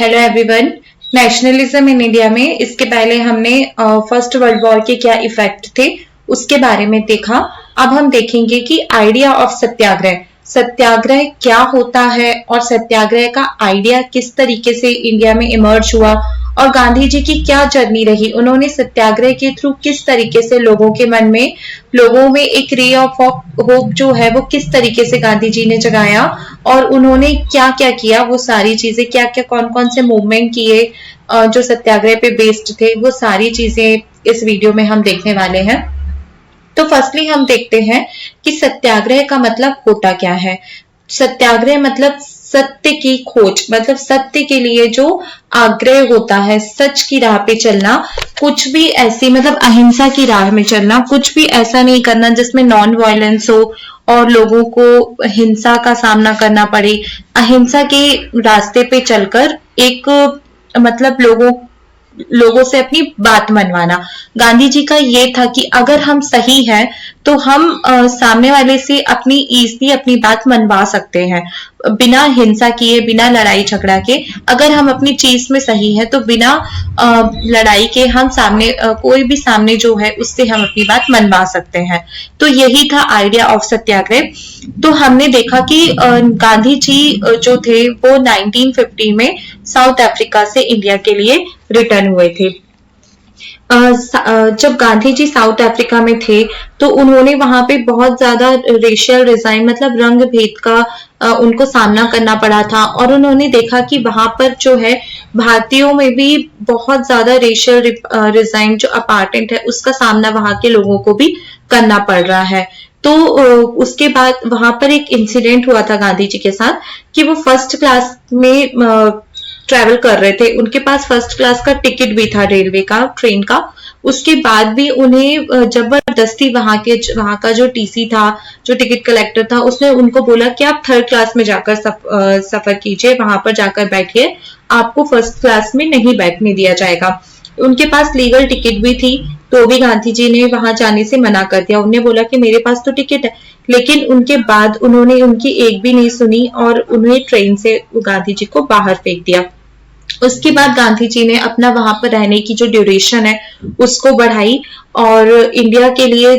Hello everyone. Nationalism in India में इसके पहले हमने फर्स्ट वर्ल्ड वॉर के क्या इफेक्ट थे उसके बारे में देखा। अब हम देखेंगे कि आइडिया ऑफ सत्याग्रह, सत्याग्रह क्या होता है और सत्याग्रह का आइडिया किस तरीके से इंडिया में इमर्ज हुआ और गांधी जी की क्या जर्नी रही। उन्होंने सत्याग्रह के थ्रू किस तरीके से लोगों के मन में, लोगों में एक रे ऑफ होप जो है वो किस तरीके से गांधी जी ने जगाया और उन्होंने क्या क्या किया, वो सारी चीजें, क्या क्या कौन कौन से मूवमेंट किए जो सत्याग्रह पे बेस्ड थे, वो सारी चीजें इस वीडियो में हम देखने वाले हैं। तो फर्स्टली हम देखते हैं कि सत्याग्रह का मतलब होता क्या है। सत्याग्रह मतलब सत्य की खोज, मतलब सत्य के लिए जो आग्रह होता है, सच की राह पे चलना, कुछ भी ऐसी मतलब अहिंसा की राह में चलना, कुछ भी ऐसा नहीं करना जिसमें नॉन वायलेंस हो और लोगों को हिंसा का सामना करना पड़े। अहिंसा के रास्ते पे चलकर एक मतलब लोगों से अपनी बात मनवाना। गांधी जी का ये था कि अगर हम सही हैं तो हम सामने वाले से अपनी ईजली अपनी बात मनवा सकते हैं बिना हिंसा किए, बिना लड़ाई झगड़ा के। अगर हम अपनी चीज में सही है तो बिना लड़ाई के हम सामने कोई भी सामने जो है उससे हम अपनी बात मनवा सकते हैं। तो यही था आइडिया ऑफ सत्याग्रह। तो हमने देखा कि गांधी जी जो थे वो 1950 में साउथ अफ्रीका से इंडिया के लिए रिटर्न हुए थे। जब गांधी जी साउथ अफ्रीका में थे तो उन्होंने वहां पे बहुत ज्यादा रेशियल रिजाइन मतलब रंग भेद का उनको सामना करना पड़ा था और उन्होंने देखा कि वहां पर जो है भारतीयों में भी बहुत ज्यादा रेशियल रिजाइन जो अपार्टमेंट है उसका सामना वहां के लोगों को भी करना पड़ रहा है। तो उसके बाद वहां पर एक इंसिडेंट हुआ था गांधी जी के साथ कि वो फर्स्ट क्लास में ट्रैवल कर रहे थे। उनके पास फर्स्ट क्लास का टिकट भी था, रेलवे का, ट्रेन का। उसके बाद भी उन्हें जबरदस्ती वहां का जो टीसी था, जो टिकट कलेक्टर था, उसने उनको बोला कि आप थर्ड क्लास में जाकर सफर कीजिए, वहां पर जाकर बैठिए, आपको फर्स्ट क्लास में नहीं बैठने दिया जाएगा। उनके पास लीगल टिकट भी थी तो भी गांधी जी ने वहां जाने से मना कर दिया। उन्हें बोला कि मेरे पास तो टिकट है, लेकिन उनके बाद उन्होंने उनकी एक भी नहीं सुनी और उन्हें ट्रेन से गांधी जी को बाहर फेंक दिया। उसके बाद गांधी जी ने अपना वहां पर रहने की जो ड्यूरेशन है उसको बढ़ाई और इंडिया के लिए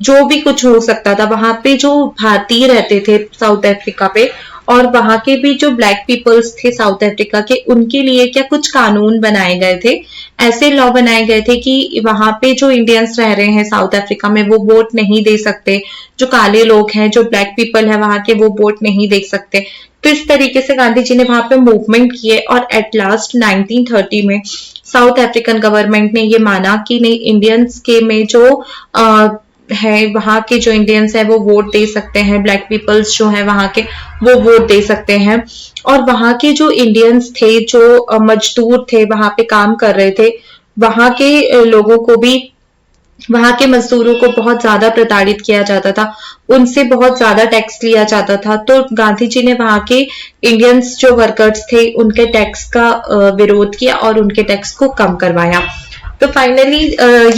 जो भी कुछ हो सकता था, वहां पे जो भारतीय रहते थे साउथ अफ्रीका पे और वहां के भी जो ब्लैक पीपल्स थे साउथ अफ्रीका के, उनके लिए क्या कुछ कानून बनाए गए थे, ऐसे लॉ बनाए गए थे कि वहां पे जो इंडियंस रह रहे हैं साउथ अफ्रीका में वो वोट नहीं दे सकते, जो काले लोग हैं, जो ब्लैक पीपल है वहां के, वो वोट नहीं दे सकते। तो इस तरीके से गांधी जी ने वहां पे मूवमेंट किए और एट लास्ट 1930 में साउथ अफ्रीकन गवर्नमेंट ने ये माना कि नहीं, इंडियंस के में जो है, वहां के जो इंडियंस है वो वोट दे सकते हैं, ब्लैक पीपल्स जो है वहां के वो वोट दे सकते हैं। और वहां के जो इंडियंस थे, जो मजदूर थे, वहां पे काम कर रहे थे, वहां के लोगों को भी, वहां के मजदूरों को बहुत ज्यादा प्रताड़ित किया जाता था, उनसे बहुत ज्यादा टैक्स लिया जाता था। तो गांधी जी ने वहां के इंडियंस जो वर्कर्स थे उनके टैक्स का विरोध किया और उनके टैक्स को कम करवाया। तो फाइनली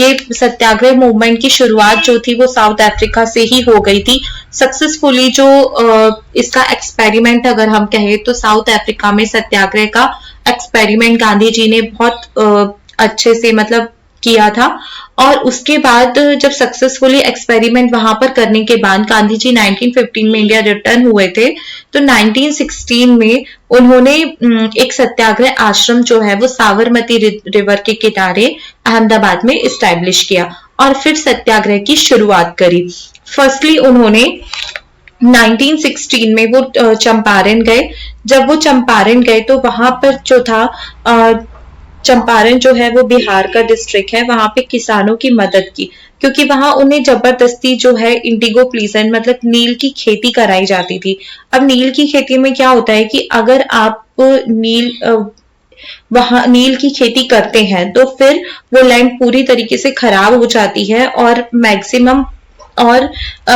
ये सत्याग्रह मूवमेंट की शुरुआत जो थी वो साउथ अफ्रीका से ही हो गई थी सक्सेसफुली। जो इसका एक्सपेरिमेंट अगर हम कहें तो साउथ अफ्रीका में सत्याग्रह का एक्सपेरिमेंट गांधी जी ने बहुत अच्छे से मतलब किया था। और उसके बाद जब सक्सेसफुली एक्सपेरिमेंट वहां पर करने के बाद गांधी जी 1915 में इंडिया रिटर्न हुए थे तो 1916 में उन्होंने एक सत्याग्रह आश्रम जो है वो साबरमती रिवर के किनारे अहमदाबाद में इस्टेब्लिश किया और फिर सत्याग्रह की शुरुआत करी। फर्स्टली उन्होंने 1916 में वो चंपारण गए। जब वो चंपारण गए तो वहां पर जो था, चंपारण जो है वो बिहार का डिस्ट्रिक्ट है, वहां पे किसानों की मदद की, क्योंकि वहां उन्हें जबरदस्ती जो है इंडिगो प्लीजेंट मतलब नील की खेती कराई जाती थी। अब नील की खेती में क्या होता है कि अगर आप वहां नील की खेती करते हैं तो फिर वो लैंड पूरी तरीके से खराब हो जाती है और मैक्सिमम और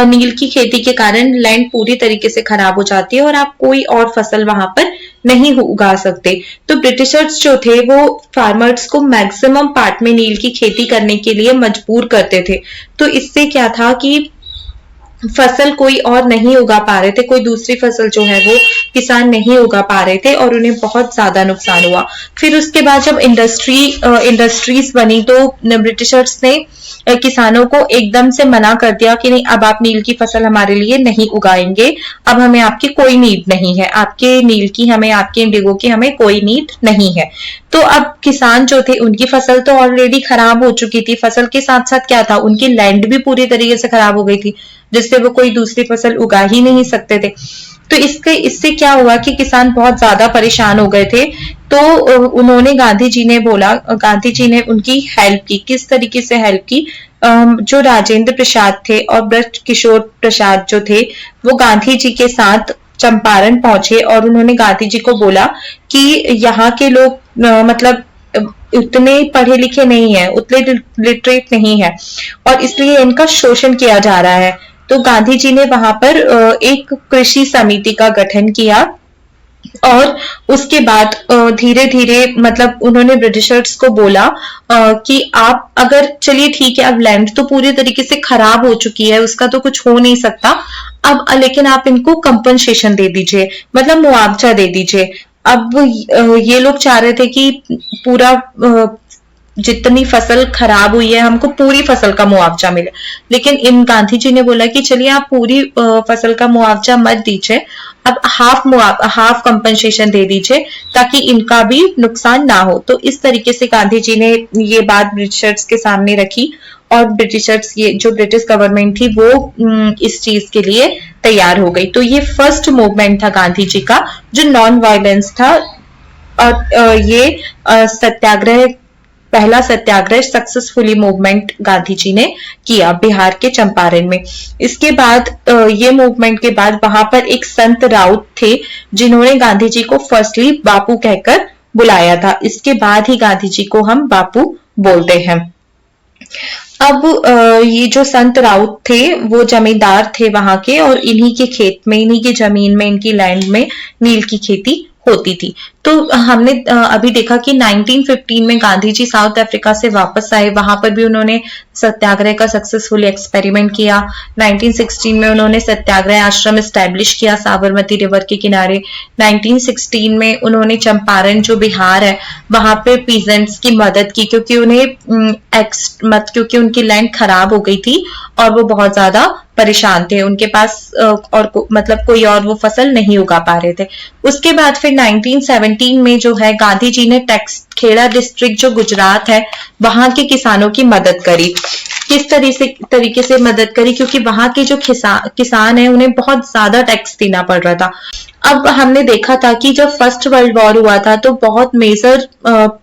नील की खेती के कारण लैंड पूरी तरीके से खराब हो जाती है और आप कोई और फसल वहां पर नहीं उगा सकते। तो ब्रिटिशर्स जो थे वो फार्मर्स को मैक्सिमम पार्ट में नील की खेती करने के लिए मजबूर करते थे। तो इससे क्या था कि फसल कोई और नहीं उगा पा रहे थे, कोई दूसरी फसल जो है वो किसान नहीं उगा पा रहे थे और उन्हें बहुत ज्यादा नुकसान हुआ। फिर उसके बाद जब इंडस्ट्रीज बनी तो ब्रिटिशर्स ने किसानों को एकदम से मना कर दिया कि नहीं, अब आप नील की फसल हमारे लिए नहीं उगाएंगे, अब हमें आपकी कोई नीड नहीं है, आपके नील की हमें, आपके इंडिगो की हमें कोई नीड नहीं है। तो अब किसान जो थे उनकी फसल तो ऑलरेडी खराब हो चुकी थी, फसल के साथ साथ क्या था, उनकी लैंड भी पूरी तरीके से खराब हो गई थी, जिससे वो कोई दूसरी फसल उगा ही नहीं सकते थे। तो इससे क्या हुआ कि किसान बहुत ज्यादा परेशान हो गए थे। तो उन्होंने, गांधी जी ने बोला, गांधी जी ने उनकी हेल्प की। किस तरीके से हेल्प की? जो राजेंद्र प्रसाद थे और ब्रज किशोर प्रसाद जो थे, वो गांधी जी के साथ चंपारण पहुंचे और उन्होंने गांधी जी को बोला कि यहाँ के लोग मतलब उतने पढ़े लिखे नहीं है, उतने लिटरेट नहीं है और इसलिए इनका शोषण किया जा रहा है। तो गांधी जी ने वहां पर एक कृषि समिति का गठन किया और उसके बाद धीरे धीरे मतलब उन्होंने ब्रिटिशर्स को बोला कि आप अगर, चलिए ठीक है, अब लैंड तो पूरी तरीके से खराब हो चुकी है, उसका तो कुछ हो नहीं सकता, अब लेकिन आप इनको कंपनसेशन दे दीजिए, मतलब मुआवजा दे दीजिए। अब ये लोग चाह रहे थे कि पूरा जितनी फसल खराब हुई है हमको पूरी फसल का मुआवजा मिले, लेकिन इन गांधी जी ने बोला कि चलिए आप पूरी फसल का मुआवजा मत दीजिए, अब हाफ कंपनसेशन दे दीजिए ताकि इनका भी नुकसान ना हो। तो इस तरीके से गांधी जी ने ये बात ब्रिटिशर्स के सामने रखी और ब्रिटिशर्स, ये जो ब्रिटिश गवर्नमेंट थी वो इस चीज के लिए तैयार हो गई। तो ये फर्स्ट मूवमेंट था गांधी जी का जो नॉन वायलेंस था और ये सत्याग्रह, पहला सत्याग्रह सक्सेसफुली मूवमेंट गांधी जी ने किया बिहार के चंपारण में। इसके बाद ये मूवमेंट के बाद वहां पर एक संत राउत थे जिन्होंने गांधी जी को फर्स्टली बापू कहकर बुलाया था। इसके बाद ही गांधी जी को हम बापू बोलते हैं। अब ये जो संत राउत थे वो जमींदार थे वहां के और इन्हीं के खेत में, इन्हीं की जमीन में, इनकी लैंड में नील की खेती होती थी। तो हमने अभी देखा कि 1915 में गांधी जी साउथ अफ्रीका से वापस आए, वहां पर भी उन्होंने सत्याग्रह का सक्सेसफुली एक्सपेरिमेंट किया। 1916 में उन्होंने सत्याग्रह आश्रम एस्टेब्लिश किया साबरमती रिवर के किनारे। 1916 में उन्होंने चंपारण जो बिहार है वहां पे पीजेंट्स की मदद की क्योंकि उन्हें क्योंकि उनकी लैंड खराब हो गई थी और वो बहुत ज्यादा परेशान थे, उनके पास और मतलब कोई और वो फसल नहीं उगा पा रहे थे। उसके बाद फिर 1917 में जो है गांधी जी ने खेड़ा डिस्ट्रिक्ट जो गुजरात है वहां के किसानों की मदद करी। किस तरीके से मदद करी? क्योंकि वहां के जो किसान है उन्हें बहुत ज्यादा टैक्स देना पड़ रहा था। अब हमने देखा था कि जब फर्स्ट वर्ल्ड वॉर हुआ था तो बहुत मेजर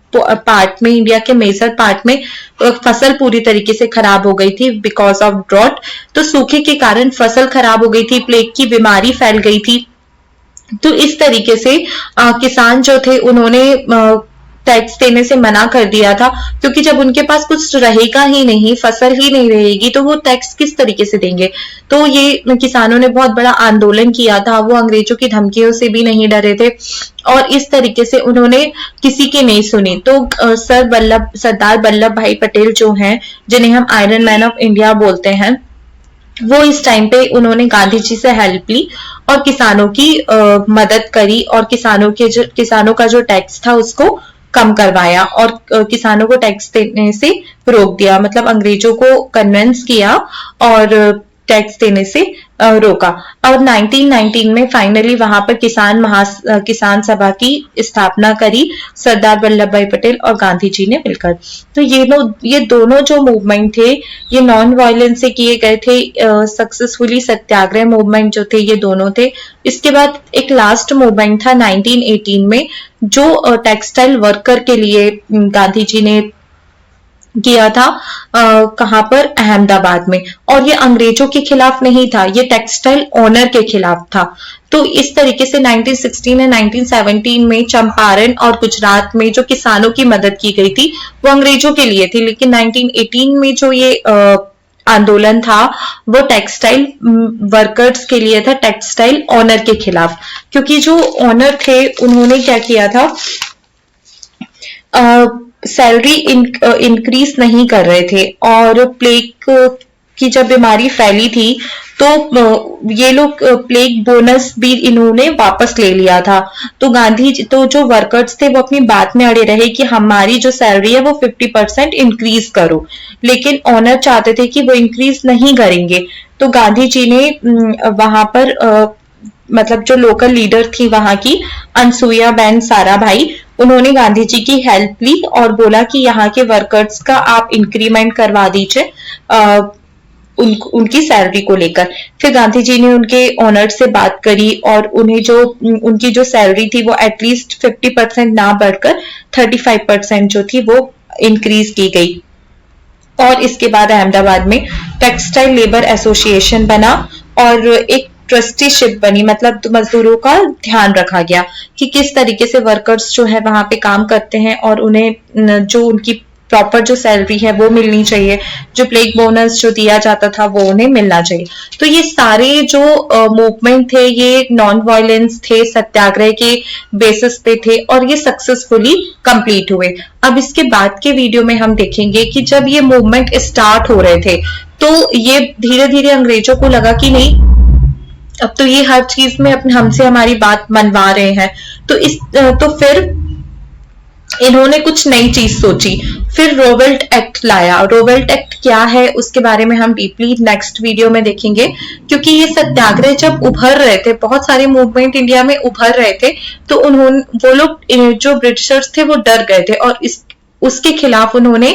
पार्ट में, इंडिया के मेजर पार्ट में फसल पूरी तरीके से खराब हो गई थी बिकॉज ऑफ ड्रॉट। तो सूखे के कारण फसल खराब हो गई थी, प्लेग की बीमारी फैल गई थी। तो इस तरीके से किसान जो थे उन्होंने टैक्स देने से मना कर दिया था क्योंकि जब उनके पास कुछ रहेगा ही नहीं, फसल ही नहीं रहेगी, तो वो टैक्स किस तरीके से देंगे। तो ये किसानों ने बहुत बड़ा आंदोलन किया था, वो अंग्रेजों की धमकियों से भी नहीं डरे थे और इस तरीके से उन्होंने किसी की नहीं सुनी। तो सरदार वल्लभ भाई पटेल जो हैं, जिन्हें हम आयरन मैन ऑफ इंडिया बोलते हैं, वो इस टाइम पे उन्होंने गांधी जी से हेल्प ली और किसानों की मदद करी और किसानों का जो टैक्स था उसको कम करवाया और किसानों को टैक्स देने से रोक दिया, मतलब अंग्रेजों को कन्विंस किया और टैक्स देने से रोका। और 1919 में फाइनली वहां पर किसान सभा की स्थापना करी सरदार वल्लभ भाई पटेल और गांधी जी ने मिलकर। तो ये दोनों जो मूवमेंट थे ये नॉन वायलेंस से किए गए थे। सक्सेसफुली सत्याग्रह मूवमेंट जो थे ये दोनों थे। इसके बाद एक लास्ट मूवमेंट था 1918 में जो टेक्सटाइल वर्कर के लिए गांधी जी ने किया था। कहां पर? अहमदाबाद में। और ये अंग्रेजों के खिलाफ नहीं था, ये टेक्सटाइल ओनर के खिलाफ था। तो इस तरीके से 1916 और 1917 में चंपारण और गुजरात में जो किसानों की मदद की गई थी वो अंग्रेजों के लिए थी, लेकिन 1918 में जो ये आंदोलन था वो टेक्सटाइल वर्कर्स के लिए था, टेक्सटाइल ओनर के खिलाफ। क्योंकि जो ओनर थे उन्होंने क्या किया था, सैलरी इंक्रीज नहीं कर रहे थे और प्लेग की जब बीमारी फैली थी तो ये लोग प्लेग बोनस भी इन्होंने वापस ले लिया था। तो गांधी तो जो वर्कर्स थे वो अपनी बात में अड़े रहे कि हमारी जो सैलरी है वो 50% इंक्रीज करो, लेकिन ओनर चाहते थे कि वो इंक्रीज नहीं करेंगे। तो गांधी जी ने वहां पर मतलब जो लोकल लीडर थी वहां की अनसुईया बेन साराभाई, उन्होंने गांधी जी की हेल्प ली और बोला कि यहाँ के वर्कर्स का आप इंक्रीमेंट करवा दीजिए उनकी सैलरी को लेकर। फिर गांधी जी ने उनके ओनर से बात करी और उन्हें जो उनकी जो सैलरी थी वो एटलीस्ट 50% ना बढ़कर 35% जो थी वो इंक्रीज की गई। और इसके बाद अहमदाबाद में टेक्सटाइल लेबर एसोसिएशन बना और एक ट्रस्टीशिप बनी, मतलब मजदूरों का ध्यान रखा गया कि किस तरीके से वर्कर्स जो है वहां पे काम करते हैं और उन्हें जो उनकी प्रॉपर जो सैलरी है वो मिलनी चाहिए, जो प्लेग बोनस जो दिया जाता था वो उन्हें मिलना चाहिए। तो ये सारे जो मूवमेंट थे ये नॉन वायलेंस थे, सत्याग्रह के बेसिस पे थे और ये सक्सेसफुली कंप्लीट हुए। अब इसके बाद के वीडियो में हम देखेंगे कि जब ये मूवमेंट स्टार्ट हो रहे थे तो ये धीरे धीरे अंग्रेजों को लगा कि नहीं, अब तो ये हर चीज में अपने हमसे हमारी बात मनवा रहे हैं। तो फिर इन्होंने कुछ नई चीज सोची, फिर रोवेल्ट एक्ट लाया। रोवेल्ट एक्ट क्या है उसके बारे में हम डीपली नेक्स्ट वीडियो में देखेंगे, क्योंकि ये सत्याग्रह जब उभर रहे थे, बहुत सारे मूवमेंट इंडिया में उभर रहे थे, तो वो लोग जो ब्रिटिशर्स थे वो डर गए थे और उसके खिलाफ उन्होंने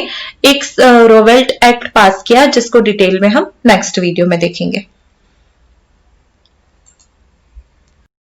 एक रोवेल्ट एक्ट पास किया, जिसको डिटेल में हम नेक्स्ट वीडियो में देखेंगे।